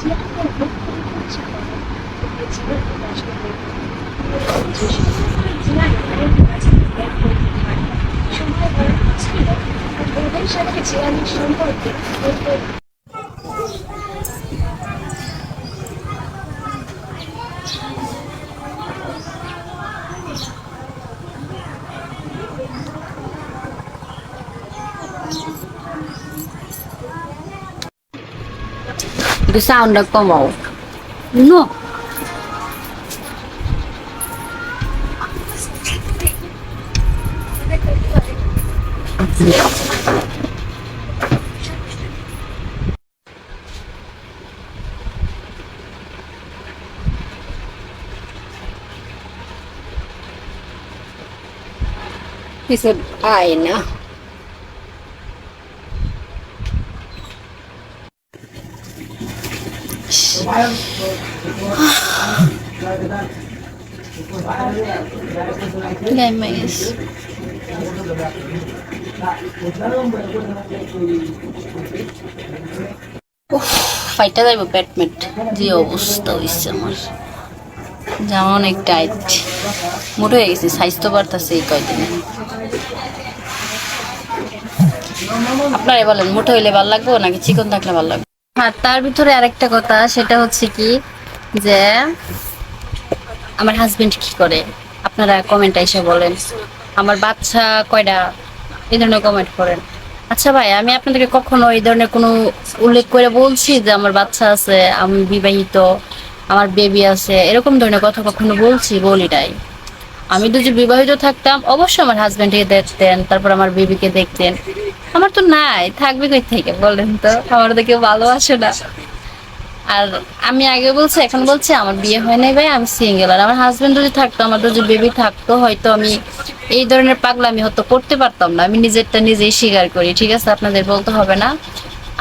জিয়াকে লক্ষ্য করতে ইচ্ছা করে, তবে জিয়াকে আসলে যে সময় জিয়ার নায়কের কাছে ব্যাক করতে হয়, সময় বরং ছিল ওদের সাথে জিয়ানের সম্পর্কে বলতে। The sound কমাও নো কিছু আয় না। Guys, ফাইটা যাইব ব্যাটমেট যে অবস্থা হয়েছে আমার, জামা অনেক টাইট, মোটা হয়ে গেছে, সাইজ তো বাড়তেছে এই কয়দিনে। আপনারাই বলেন মোটা হইলে ভালো লাগবো নাকি চিকন থাকলে ভালো লাগবে? আর তার ভিতরে আরেকটা কথা, সেটা হচ্ছে কি যে আমার হাজবেন্ড কি করে আপনারা কমেন্টে এসে বলেন, আমার বাচ্চা কয়টা, এই ধরনের কমেন্ট করেন। আচ্ছা ভাই, আমি আপনাদেরকে কখনো এই ধরনের কোনো উল্লেখ করে বলছি যে আমার বাচ্চা আছে, আমি বিবাহিত, আমার বেবি আছে, এরকম ধরনের কথা কখনো বলি নাই। আমি যদি বিবাহিত থাকতাম অবশ্যই আমার হাজবেন্ডকে দেখতেন, তারপর আমার বেবিকে দেখতেন। আমার তো নাই, থাকবে কই থেকে বলেন তো? আমার তো কেউ ভালোবাসে না। আর আমি আগে বলছি, এখন বলছি, আমার বিয়ে হয় নাই ভাই, আমি সিঙ্গেল। আর আমার হাজবেন্ড যদি থাকতো, আমার যদি বেবি থাকতো, হয়তো আমি এই ধরনের পাগলা আমি হয়তো করতে পারতাম না। আমি নিজেরটা নিজেই স্বীকার করি, ঠিক আছে? আপনাদের বলতে হবে না।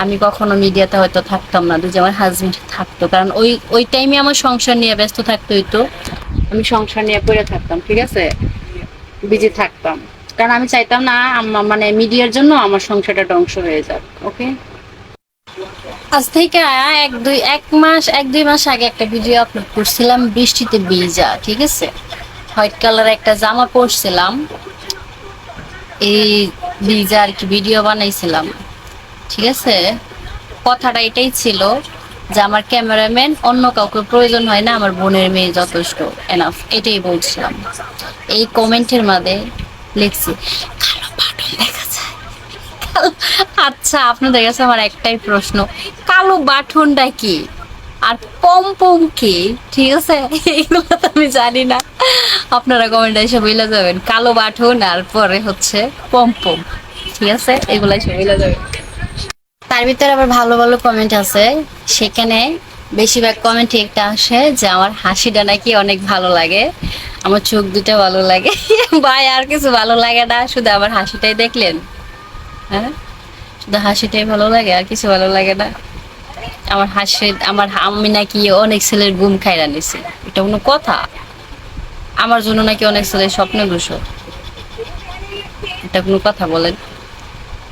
আমি কখনো মিডিয়াতে হয়তো থাকতাম না যদি আমার হাজবেন্ড থাকতো, কারণ ওই টাইমে আমার সংসার নিয়ে ব্যস্ত থাকতে হইতো, আমি সংসার নিয়ে পড়ে থাকতাম, ঠিক আছে, বিজি থাকতাম। কারণ আমি চাইতাম না মানে মিডিয়ার জন্য আমার সংসারটা ধ্বংস হয়ে যাক। ওকে, আজ থেকে এক দুই মাস আগে একটা ভিডিও আপলোড করছিলাম বৃষ্টিতে ভিজা, ঠিক আছে, হোয়াইট কালার একটা জামা পরছিলাম, এই ভিজা আর কি ভিডিও বানাইছিলাম, ঠিক আছে। কথাটা এটাই ছিল যে আমার ক্যামেরাম্যান অন্য কাউকে প্রয়োজন হয় না, আমার বোনের মেয়ে যথেষ্ট, এনাফ, এটাই বলছিলাম। এই কমেন্টের মাঝে লিখছি কালো বাটন দেখা যায়। আচ্ছা, আপনাদের কাছে আমার একটাই প্রশ্ন, কালো বাটনটা কি আর পম কি? ঠিক আছে, এগুলো তো আমি জানি না, আপনারা কমেন্টে এসে বলে যাবেন কালো বাটন আর পরে হচ্ছে পম, ঠিক আছে, এগুলা এসে বলে যাবেন। তার ভিতরে আবার ভালো ভালো কমেন্ট আছে, সেখানে বেশিরভাগ কমেন্ট একটা আসে যে আমার হাসিটা নাকি অনেক ভালো লাগে, আমার চোখ দুটা ভালো লাগে। ভাই আর কিছু ভালো লাগে না, শুধু আমার হাসিটাই দেখলেন? হ্যাঁ, শুধু হাসিটাই ভালো লাগে, আর কিছু ভালো লাগে না? আমার হাসি, আমি নাকি অনেক ছেলের ঘুম খাইরা নিছি, এটা কোনো কথা? আমার জন্য নাকি অনেক ছেলের স্বপ্নে দূষণ, এটা কোনো কথা বলেন?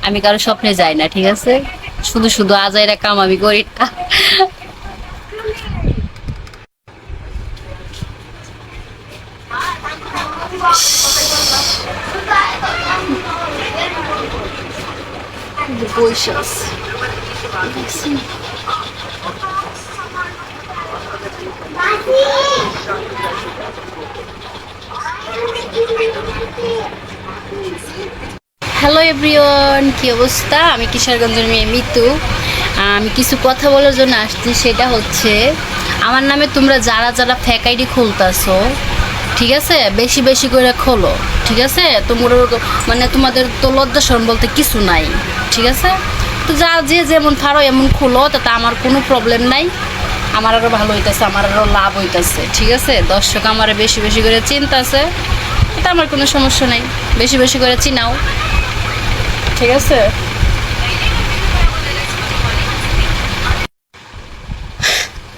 আমি কারো স্বপ্নে যাই না, ঠিক আছে, শুধু শুধু আজাইরা কাম আমি করি না। হ্যালো এভরিওয়ান, কি অবস্থা? আমি কিশোরগঞ্জের মেয়ে মিতু। আমি কিছু কথা বলার জন্য আসছি, সেটা হচ্ছে আমার নামে তোমরা যারা যারা ফেক আইডি খুলতাছো, ঠিক আছে, বেশি বেশি করে খোলো, ঠিক আছে। তোমরা মানে তোমাদের তো লজ্জা শরম বলতে কিছু নাই, ঠিক আছে। তো যা যে যেমন পারো এমন খুলো, তাতে আমার কোনো প্রবলেম নাই। আমার আরও ভালো হইতেছে, আমার আরও লাভ হইতেছে, ঠিক আছে। দর্শক আমার বেশি বেশি করে চিনতেছে, এটা আমার কোনো সমস্যা নেই, বেশি বেশি করে চিনাও, ঠিক আছে।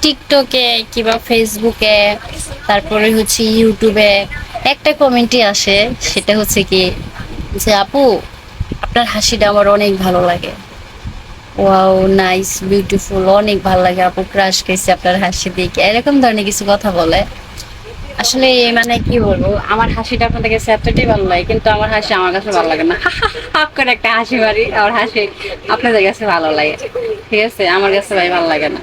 টিকটকে কিংবা ফেসবুকে, তারপরে হচ্ছে ইউটিউবে একটা কমেন্টই আসে, সেটা হচ্ছে কি যে আপু আপনার হাসিটা আমার অনেক ভালো লাগে। ওয়াও, নাইস, বিউটিফুল, অনেক ভালো লাগে আপু, ক্রাশ খাইছে আপনার হাসি দেখে, এরকম ধরনের কিছু কথা বলে। আসলে মানে কি বলবো, আমার হাসিটা আপনাদের কাছে এতটাই ভালো লাগে, কিন্তু আমার হাসি আমার কাছে ভালো লাগে না। হাফ করে একটা হাসি মারি, আমার হাসি আপনাদের কাছে ভালো লাগে, ঠিক আছে, আমার কাছে ভাই ভালো লাগে না।